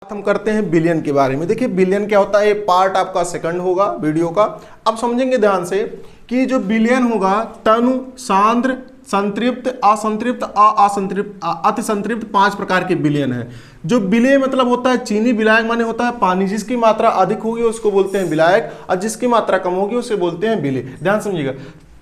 बात हम करते हैं विलयन के बारे में। देखिए विलयन क्या होता है, ये पार्ट आपका सेकंड होगा वीडियो का। अब समझेंगे ध्यान से कि जो विलयन होगा तनु, सांद्र, संतृप्त, असंतृप्त, असंतृप्त, अति संतृप्त, 5 प्रकार के विलयन है। जो विलय मतलब होता है चीनी, विलायक माने होता है पानी। जिसकी मात्रा अधिक होगी उसको बोलते हैं विलायक और जिसकी मात्रा कम होगी उसे बोलते हैं विलय। ध्यान समझिएगा।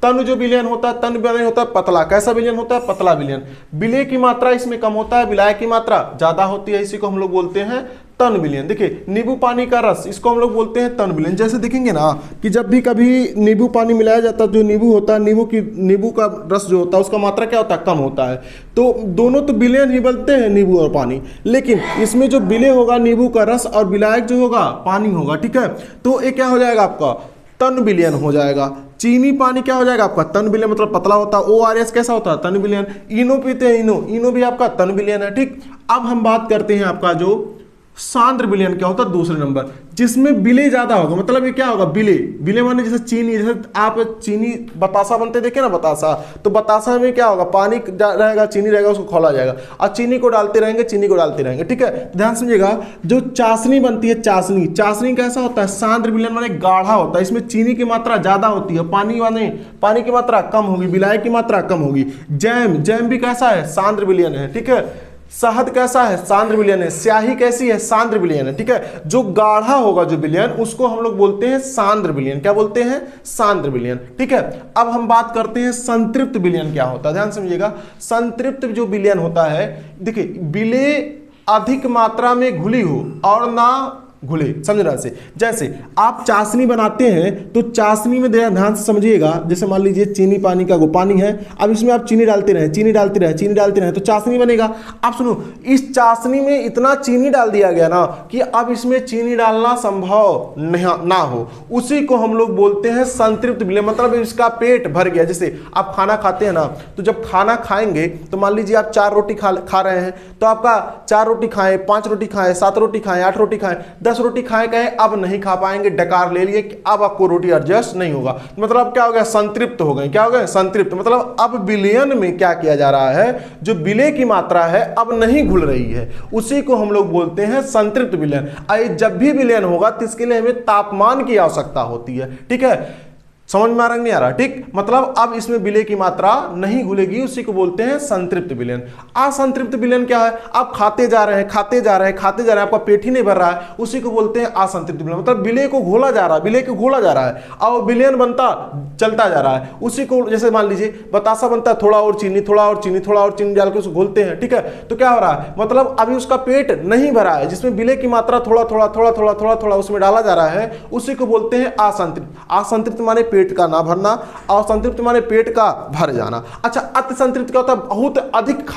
तनु जो विलयन होता है, तनु विलयन होता है पतला। कैसा विलयन होता है? पतला विलयन। विलय की मात्रा इसमें कम होता है, विलायक की मात्रा ज्यादा होती है, इसी को हम लोग बोलते हैं तन विलयन। देखिए नींबू पानी का रस, इसको हम लोग बोलते हैं तन विलयन। जैसे देखेंगे ना कि जब भी कभी नींबू पानी मिलाया जाता है, जो नींबू होता है, नींबू का रस जो होता है उसका मात्रा क्या होता है? कम होता है। तो दोनों तो विलयन ही बनते हैं, नींबू और पानी, लेकिन इसमें जो विलय होगा नींबू का रस और विलायक जो होगा पानी होगा। ठीक है, तो ये क्या हो जाएगा आपका? तन विलयन हो जाएगा। चीनी पानी क्या हो जाएगा आपका? तन विलयन, मतलब पतला होता है। ORS कैसा होता है? तन विलयन। इनो पीते हैं, इनो भी आपका तन विलयन है। ठीक, अब हम बात करते हैं आपका जो सांद्र विलयन क्या होता है दूसरे नंबर, जिसमें विलय ज्यादा होगा। मतलब ये क्या होगा? विलय माने जैसे चीनी, जैसे आप चीनी बतासा बनते देखे ना, बतासा, तो बतासा में क्या होगा? पानी रहेगा, चीनी रहेगा, उसको खोला जाएगा और चीनी को डालते रहेंगे, चीनी को डालते रहेंगे। ठीक है, ध्यान समझिएगा। जो चाशनी बनती है, चाशनी कैसा होता है? सांद्र विलयन माने गाढ़ा होता है। इसमें चीनी की मात्रा ज्यादा होती है, पानी की मात्रा कम होगी, विलायक की मात्रा कम होगी। जैम भी कैसा है? सांद्र विलयन है। ठीक है, शहद कैसा है? सांद्र विलयन है। स्याही कैसी है? सांद्र विलयन है। ठीक है, जो गाढ़ा होगा जो विलयन, उसको हम लोग बोलते हैं सांद्र विलयन। क्या बोलते हैं? सांद्र विलयन। ठीक है, अब हम बात करते हैं संतृप्त विलयन क्या होता है। ध्यान समझिएगा। संतृप्त जो विलयन होता है, देखिए विलय अधिक मात्रा में घुली हो और ना घुले, समझना से। जैसे आप चाशनी बनाते हैं तो चाशनी में ध्यान से समझिएगा। जैसे मान लीजिए चीनी पानी का पानी है, अब इसमें आप चीनी डालते रहे तो चाशनी बनेगा। आप सुनो, इस चाशनी में इतना चीनी डाल दिया गया ना कि अब इसमें चीनी डालना संभव ना हो, उसी को हम लोग बोलते हैं संतृप्त विलयन। मतलब इसका पेट भर गया। जैसे आप खाना खाते हैं ना, तो जब खाना खाएंगे तो मान लीजिए आप 4 रोटी खा रहे हैं, तो आपका 4 रोटी खाएं, 5 रोटी खाएं, 7 रोटी खाएं, 8 रोटी खाएं, 10 रोटी खाए कहें, अब नहीं खा पाएंगे, डकार ले लिए कि अब आपको रोटी एडजस्ट नहीं होगा। मतलब क्या हो गया? संतृप्त हो गए। क्या हो गए? संतृप्त। मतलब अब विलयन में क्या किया जा रहा है? जो विलय की मात्रा है अब नहीं घुल रही है, उसी को हम लोग बोलते हैं संतृप्त विलयन। जब भी विलयन होगा तो इसके लिए हमें तापमान की आवश्यकता होती है। ठीक है, समझ में आ रहा नहीं आ रहा? ठीक, मतलब अब इसमें विलय की मात्रा नहीं घुलेगी, उसी को बोलते हैं संतृप्त विलयन। असंतृप्त विलयन क्या है? आप खाते जा रहे हैं, आपका पेट ही नहीं भर रहा है, उसी को बोलते हैं असंतृप्त विलयन। मतलब विलय को घोला जा रहा है, और विलयन बनता चलता जा रहा है। उसी को, जैसे मान लीजिए बतासा बनता है, थोड़ा और चीनी डाल के उसको घोलते हैं। ठीक है, तो क्या हो रहा है? मतलब अभी उसका पेट नहीं भरा है, जिसमें विलय की मात्रा थोड़ा उसमें डाला जा रहा है, उसी को बोलते हैं असंतृप्त। असंतृप्त माने पेट का ना भरना, और संतृप्त माने पेट का भर जाना। अच्छा, अति संतृप्त क्या होता है? बहुत अधिक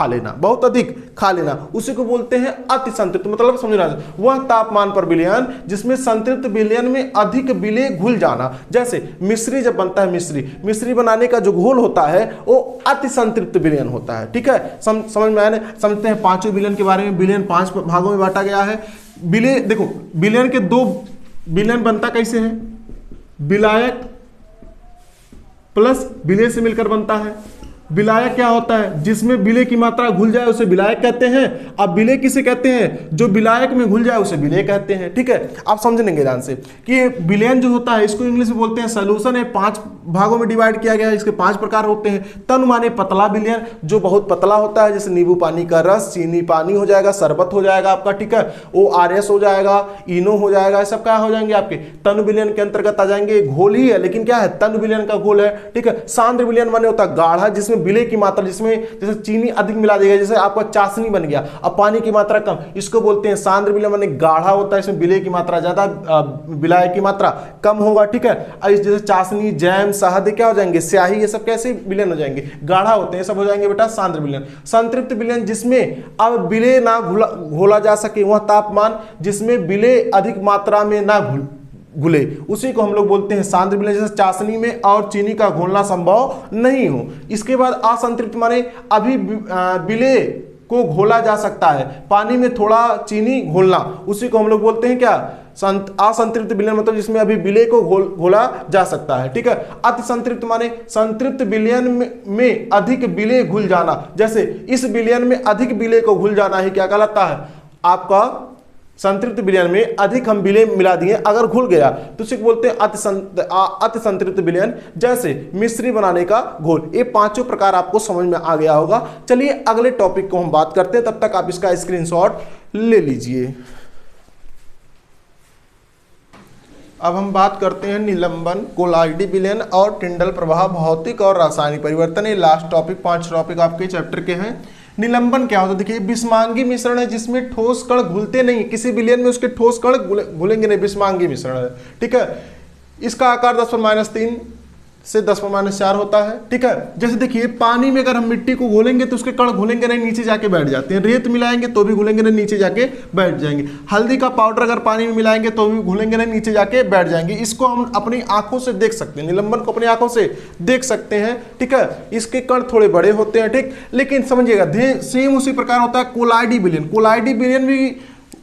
खा लेना, उसी को बोलते हैं अति संतृप्त। मतलब समझना, वह तापमान पर विलयन जिसमें संतृप्त विलयन में अधिक विलय घुल जाना। जैसे मिश्री जब बनता है, मिश्री बनाने का जो घोल होता है वो अति संतृप्त विलयन होता है। ठीक है, समझ में आने समझते हैं पांचों विलयन के बारे में। विलयन 5 भागों में बांटा गया है। विलय देखो, विलयन के 2 विलयन बनता कैसे है? विलायक प्लस विलय से मिलकर बनता है। विलायक क्या होता है? जिसमें विलय की मात्रा घुल जाए उसे विलायक कहते हैं। अब विलय किसे कहते हैं? जो विलायक में घुल जाए उसे विलय कहते हैं। ठीक है, आप समझेंगे ध्यान से कि विलयन जो होता है इसको इंग्लिश में बोलते हैं सॉल्यूशन है। 5 भागों में डिवाइड किया गया है। इसके 5 प्रकार होते हैं। तन माने पतला विलयन, जो बहुत पतला होता है, जैसे नींबू पानी का रस, चीनी पानी हो जाएगा, शरबत हो जाएगा आपका। ठीक है, ORS हो जाएगा, इनो हो जाएगा, सब क्या हो जाएंगे आपके तन विलयन के अंतर्गत आ जाएंगे। घोल ही है, लेकिन क्या है? तन विलयन का घोल है। ठीक है, सांद्र विलयन माने होता है गाढ़ा, जिसमें विलय की मात्रा, जिसमें जैसे चीनी अधिक मिला देगा, जैसे आपका चाशनी बन गया, अब पानी की मात्रा कम, इसको बोलते हैं सांद्र विलयन माने गाढ़ा होता है, इसमें विलय की मात्रा ज्यादा, विलायक की मात्रा कम होगा। ठीक है, जैसे चाशनी, जैम, शहद क्या हो जाएंगे? स्याही, ये सब कैसे विलयन हो जाएंगे? गाढ़ा होते हैं, सब हो जाएंगे बेटा सांद्र विलयन। संतृप्त विलयन जिसमें अब विलय ना घोला जा सके, वह तापमान जिसमें विलय अधिक मात्रा में ना घुले, उसी को हम लोग बोलते हैं सांद्र विलयन। जैसे चाशनी में और चीनी का घोलना संभव नहीं हो। इसके बाद असंतृप्त माने अभी विलय को घोला जा सकता है, पानी में थोड़ा चीनी घोलना, उसी को हम लोग बोलते हैं क्या? असंतृप्त विलयन। मतलब जिसमें अभी विलय को घोला जा सकता है। ठीक है, अति संतृप्त माने संतृप्त विलयन में अधिक विलय घुल जाना। जैसे इस विलयन में अधिक विलय को घुल जाना ही क्या कहलाता है? आपका संतृप्त विलयन में अधिक हम विलयन मिला दिए, अगर घुल गया तो उसे बोलते हैं अति संतृप्त विलयन, जैसे मिश्री बनाने का घोल। ये पांचों प्रकार आपको समझ में आ गया होगा। चलिए अगले टॉपिक को हम बात करते हैं, तब तक आप इसका स्क्रीनशॉट ले लीजिए। अब हम बात करते हैं निलंबन, कोलाइडी विलयन और टिंडल प्रभाव, भौतिक और रासायनिक परिवर्तन। ये लास्ट टॉपिक, 5 टॉपिक आपके चैप्टर के हैं। निलंबन क्या होता है? देखिए, विषमांगी मिश्रण है जिसमें ठोस कण घुलते नहीं, किसी विलयन में उसके ठोस कण घुलेंगे नहीं, विषमांगी मिश्रण है। ठीक है, इसका आकार 10⁻³ से 10⁻⁴ होता है। ठीक है, जैसे देखिए पानी में अगर हम मिट्टी को घोलेंगे तो उसके कण घुलेंगे नहीं, नीचे जाके बैठ जाते हैं। रेत मिलाएंगे तो भी घुलेंगे नहीं, नीचे जाके बैठ जाएंगे। हल्दी का पाउडर अगर पानी में मिलाएंगे तो भी घुलेंगे नहीं, नीचे जाके बैठ जाएंगे। इसको हम अपनी आंखों से देख सकते हैं, निलंबन को अपनी आंखों से देख सकते हैं। ठीक है, इसके कण थोड़े बड़े होते हैं। ठीक, लेकिन समझिएगा सेम उसी प्रकार होता है कोलाइडी विलयन। कोलाइडी विलयन भी,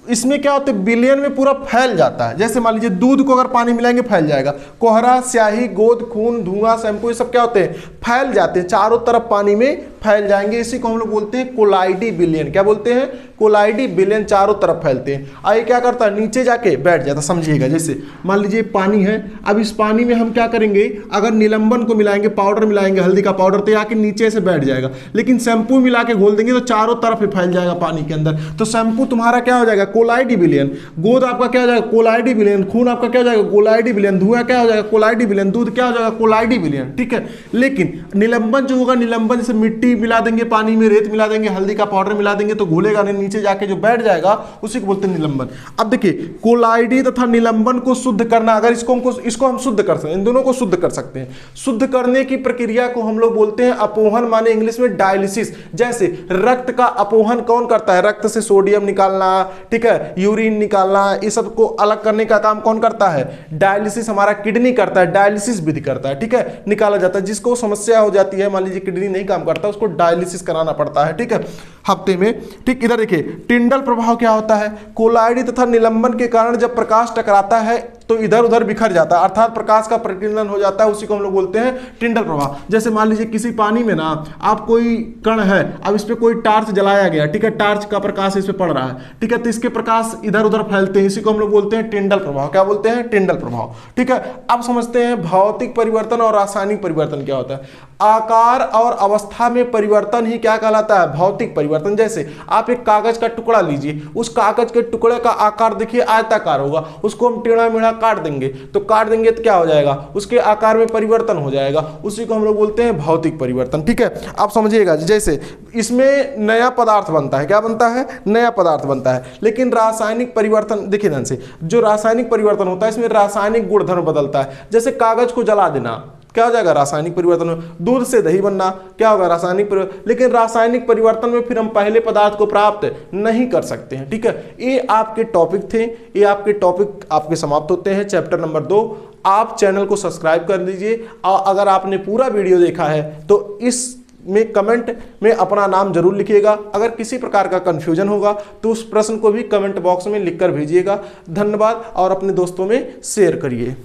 इसमें क्या होता है, विलयन में पूरा फैल जाता है। जैसे मान लीजिए दूध को अगर पानी मिलाएंगे फैल जाएगा। कोहरा, स्याही, गोंद, खून, धुआं, शैम्पू, ये सब क्या होते हैं, फैल जाते हैं, चारों तरफ पानी में फैल जाएंगे। इसी को हम लोग बोलते हैं कोलाइडी विलयन। क्या बोलते हैं? कोलाइडी विलयन, चारों तरफ फैलते हैं। आइए क्या करता है, नीचे जाके बैठ जाता। समझिएगा, जैसे मान लीजिए पानी है, अब इस पानी में हम क्या करेंगे, अगर निलंबन को मिलाएंगे, पाउडर मिलाएंगे, हल्दी का पाउडर, तो आके नीचे से बैठ जाएगा। लेकिन शैम्पू मिला के घोल देंगे तो चारों तरफ फैल जाएगा पानी के अंदर। तो शैम्पू तुम्हारा क्या हो जाएगा, कोलाइडी विलयन। गोंद आपका क्या हो जाएगा, कोलाइडी विलयन। खून आपका क्या हो जाएगा, कोलाइडी विलयन। धुआं क्या हो जाएगा, कोलाइडी विलयन। दूध क्या हो जाएगा, कोलाइडी विलयन। ठीक है, लेकिन निलंबन जो होगा, निलंबन जैसे मिट्टी मिला देंगे, पानी में रेत मिला देंगे, हल्दी का पाउडर मिला देंगे तो घुलेगा नहीं, नीचे जाके जो बैठ जाएगा उसी को बोलते हैं निलंबन। अब देखिए, कोलाइडी तथा निलंबन को शुद्ध करना, अगर इसको हम शुद्ध कर सकते हैं, इन दोनों को शुद्ध कर सकते हैं। शुद्ध करने की प्रक्रिया को हम लोग बोलते हैं अपोहन, माने इंग्लिश में डायलिसिस। जैसे रक्त का अपोहन कौन करता है, रक्त से सोडियम निकालना, ठीक है, यूरिन निकालना, ये सब को अलग करने का काम कौन करता है, डायलिसिस हमारा किडनी करता है, डायलिसिस विधि करता है। ठीक है, निकाला जाता है। जिसको समस्या हो जाती है, मान लीजिए किडनी नहीं काम करता, उसको डायलिसिस कराना पड़ता है। ठीक है, हफ्ते में। ठीक, इधर देखिए टिंडल प्रभाव क्या होता है, कोलाइडी तथा निलंबन के कारण जब प्रकाश टकराता है तो इधर उधर बिखर जाता है, अर्थात प्रकाश का प्रतिलंबन हो जाता है, उसी को हम लोग बोलते हैं टिंडल प्रभाव। जैसे मान लीजिए किसी पानी में ना आप कोई कण है, अब इस पे कोई टार्च जलाया गया, ठीक है, टार्च का प्रकाश इस पे पड़ रहा है, ठीक है, तो इसके प्रकाश इधर उधर फैलते हैं, इसी को हम लोग बोलते हैं टिंडल प्रभाव। क्या बोलते हैं, टिंडल प्रभाव। ठीक है, अब समझते हैं भौतिक परिवर्तन और रासायनिक परिवर्तन क्या होता है। आकार और अवस्था में परिवर्तन ही क्या कहलाता है, भौतिक परिवर्तन। जैसे आप एक कागज का टुकड़ा लीजिए, उस कागज के टुकड़े का आकार देखिए आयताकार होगा, उसको हम टेढ़ा मेढ़ा काट देंगे तो क्या हो जाएगा, उसके आकार में परिवर्तन हो जाएगा, उसी को हम लोग बोलते हैं भौतिक परिवर्तन। ठीक है, आप समझिएगा, जैसे इसमें नया पदार्थ बनता है, क्या बनता है, नया पदार्थ बनता है। लेकिन रासायनिक परिवर्तन देखिए ध्यान से, जो रासायनिक परिवर्तन होता है इसमें रासायनिक गुणधर्म बदलता है। जैसे कागज को जला देना क्या हो जाएगा, रासायनिक परिवर्तन में। दूध से दही बनना क्या होगा, रासायनिक परिवर्तन। लेकिन रासायनिक परिवर्तन में फिर हम पहले पदार्थ को प्राप्त नहीं कर सकते हैं। ठीक है, ये आपके टॉपिक थे, ये आपके टॉपिक आपके समाप्त होते हैं चैप्टर नंबर 2। आप चैनल को सब्सक्राइब कर लीजिए और अगर आपने पूरा वीडियो देखा है तो इस में कमेंट में अपना नाम जरूर लिखिएगा। अगर किसी प्रकार का कंफ्यूजन होगा तो उस प्रश्न को भी कमेंट बॉक्स में लिखकर भेजिएगा। धन्यवाद और अपने दोस्तों में शेयर करिए।